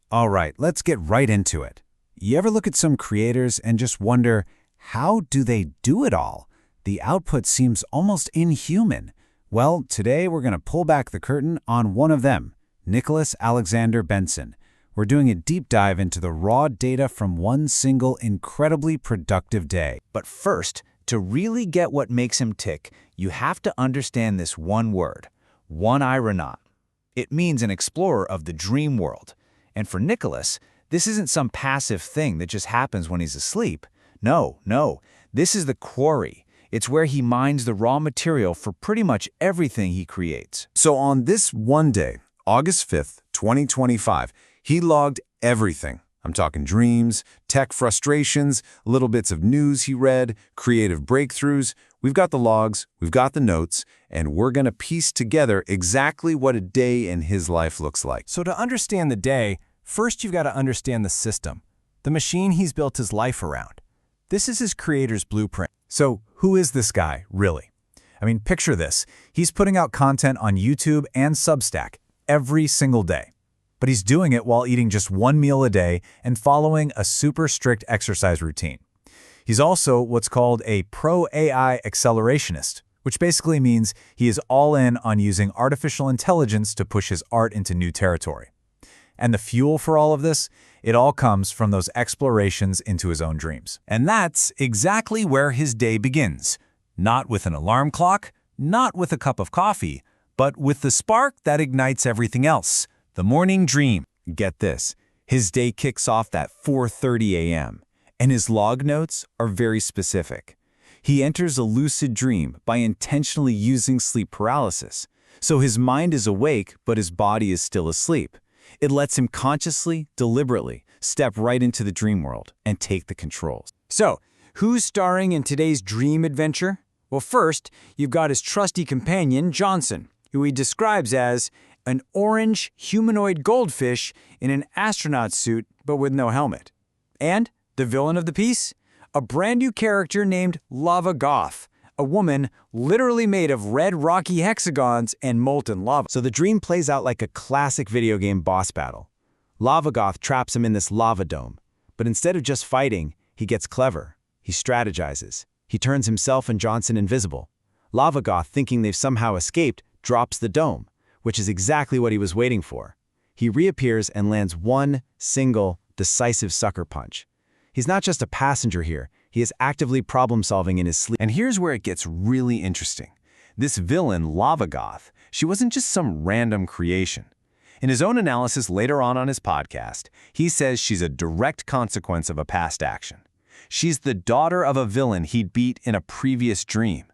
All right, let's get right into it. You ever look at some creators and just wonder, how do they do it all? The output seems almost inhuman. Well, today we're going to pull back the curtain on one of them, Nicholas Alexander Benson. We're doing a deep dive into the raw data from one single incredibly productive day. But first, to really get what makes him tick, you have to understand this one word, one-ironaut. It means an explorer of the dream world. And for Nicholas, this isn't some passive thing that just happens when he's asleep. No, this is the quarry. It's where he mines the raw material for pretty much everything he creates. So on this one day, August 5th, 2025, he logged everything. I'm talking dreams, tech frustrations, little bits of news he read, creative breakthroughs. We've got the logs, we've got the notes, and we're going to piece together exactly what a day in his life looks like. So to understand the day, first you've got to understand the system, the machine he's built his life around. This is his creator's blueprint. So who is this guy, really? I mean, picture this. He's putting out content on YouTube and Substack every single day. But he's doing it while eating just one meal a day and following a super strict exercise routine. He's also what's called a pro-AI accelerationist, which basically means he is all in on using artificial intelligence to push his art into new territory. And the fuel for all of this? It all comes from those explorations into his own dreams. And that's exactly where his day begins. Not with an alarm clock, not with a cup of coffee, but with the spark that ignites everything else, the morning dream. Get this, his day kicks off at 4:30 a.m., and his log notes are very specific. He enters a lucid dream by intentionally using sleep paralysis. So his mind is awake, but his body is still asleep. It lets him consciously, deliberately, step right into the dream world and take the controls. So, who's starring in today's dream adventure? Well, first, you've got his trusty companion, Johnson, who he describes as an orange humanoid goldfish in an astronaut suit but with no helmet. And the villain of the piece? A brand new character named Lava Goth, a woman literally made of red rocky hexagons and molten lava. So the dream plays out like a classic video game boss battle. Lava Goth traps him in this lava dome, but instead of just fighting, he gets clever. He strategizes. He turns himself and Johnson invisible. Lava Goth, thinking they've somehow escaped, drops the dome, which is exactly what he was waiting for. He reappears and lands one single, decisive sucker punch. He's not just a passenger here, he is actively problem-solving in his sleep. And here's where it gets really interesting. This villain, Lava Goth, she wasn't just some random creation. In his own analysis later on his podcast, he says she's a direct consequence of a past action. She's the daughter of a villain he'd beat in a previous dream.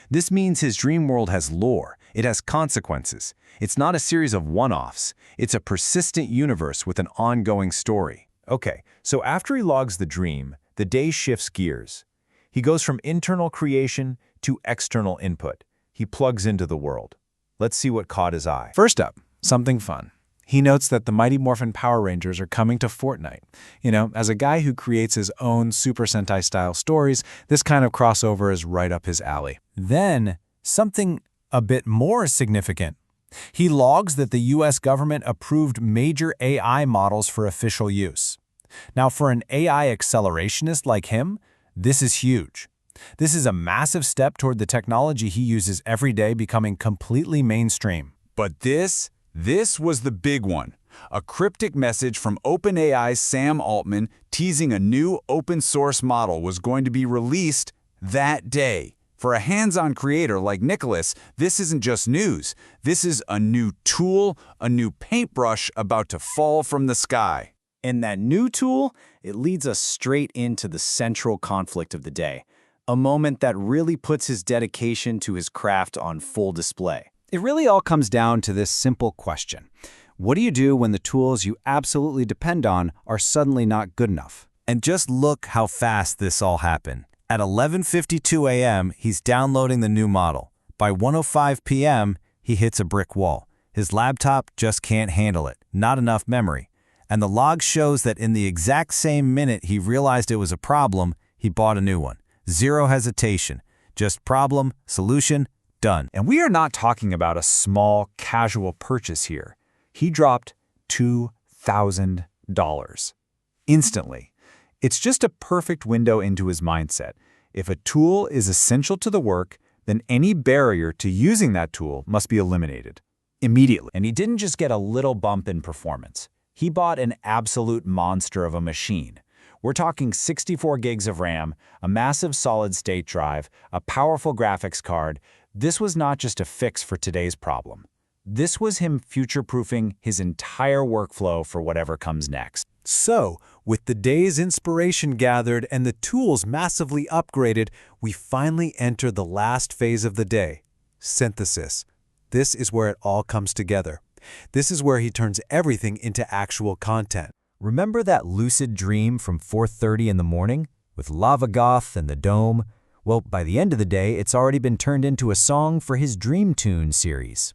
This means his dream world has lore, it has consequences. It's not a series of one-offs, it's a persistent universe with an ongoing story. Okay, so after he logs the dream, the day shifts gears. He goes from internal creation to external input. He plugs into the world. Let's see what caught his eye. First up, something fun. He notes that the Mighty Morphin Power Rangers are coming to Fortnite. You know, as a guy who creates his own Super Sentai-style stories, this kind of crossover is right up his alley. Then, something a bit more significant. He logs that the US government approved major AI models for official use. Now, for an AI accelerationist like him, this is huge. This is a massive step toward the technology he uses every day becoming completely mainstream. But this was the big one. A cryptic message from OpenAI's Sam Altman teasing a new open-source model was going to be released that day. For a hands-on creator like Nicholas, this isn't just news. This is a new tool, a new paintbrush about to fall from the sky. And that new tool, it leads us straight into the central conflict of the day, a moment that really puts his dedication to his craft on full display. It really all comes down to this simple question. What do you do when the tools you absolutely depend on are suddenly not good enough? And just look how fast this all happened. At 11:52 a.m., he's downloading the new model. By 1:05 p.m., he hits a brick wall. His laptop just can't handle it, not enough memory. And the log shows that in the exact same minute he realized it was a problem, he bought a new one. Zero hesitation. Just problem, solution, done. And we are not talking about a small, casual purchase here. He dropped $2,000. Instantly. It's just a perfect window into his mindset. If a tool is essential to the work, then any barrier to using that tool must be eliminated. Immediately. And he didn't just get a little bump in performance. He bought an absolute monster of a machine. We're talking 64 gigs of RAM, a massive solid-state drive, a powerful graphics card. This was not just a fix for today's problem. This was him future-proofing his entire workflow for whatever comes next. So, with the day's inspiration gathered and the tools massively upgraded, we finally enter the last phase of the day, synthesis. This is where it all comes together. This is where he turns everything into actual content. Remember that lucid dream from 4:30 in the morning with Lava Goth and the Dome? Well, by the end of the day, it's already been turned into a song for his Dream Tune series.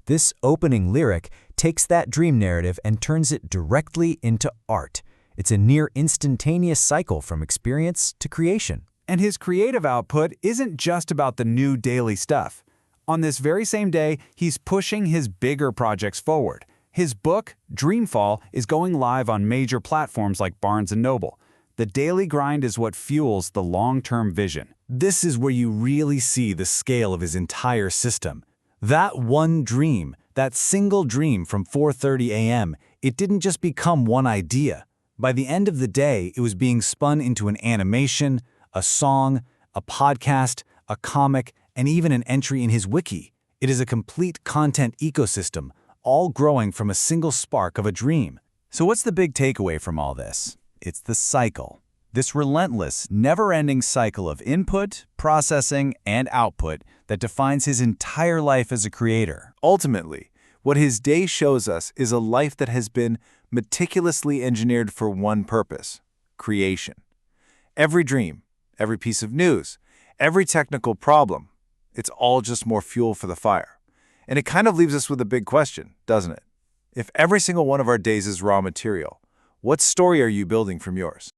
This opening lyric takes that dream narrative and turns it directly into art. It's a near instantaneous cycle from experience to creation. And his creative output isn't just about the new daily stuff. On this very same day, he's pushing his bigger projects forward. His book, Dreamfall, is going live on major platforms like Barnes & Noble. The daily grind is what fuels the long-term vision. This is where you really see the scale of his entire system. That one dream, that single dream from 4:30 a.m., it didn't just become one idea. By the end of the day, it was being spun into an animation, a song, a podcast, a comic, and even an entry in his wiki. It is a complete content ecosystem, all growing from a single spark of a dream. So what's the big takeaway from all this? It's the cycle. This relentless, never-ending cycle of input, processing, and output that defines his entire life as a creator. Ultimately, what his day shows us is a life that has been meticulously engineered for one purpose: creation. Every dream, every piece of news, every technical problem, it's all just more fuel for the fire. And it kind of leaves us with a big question, doesn't it? If every single one of our days is raw material, what story are you building from yours?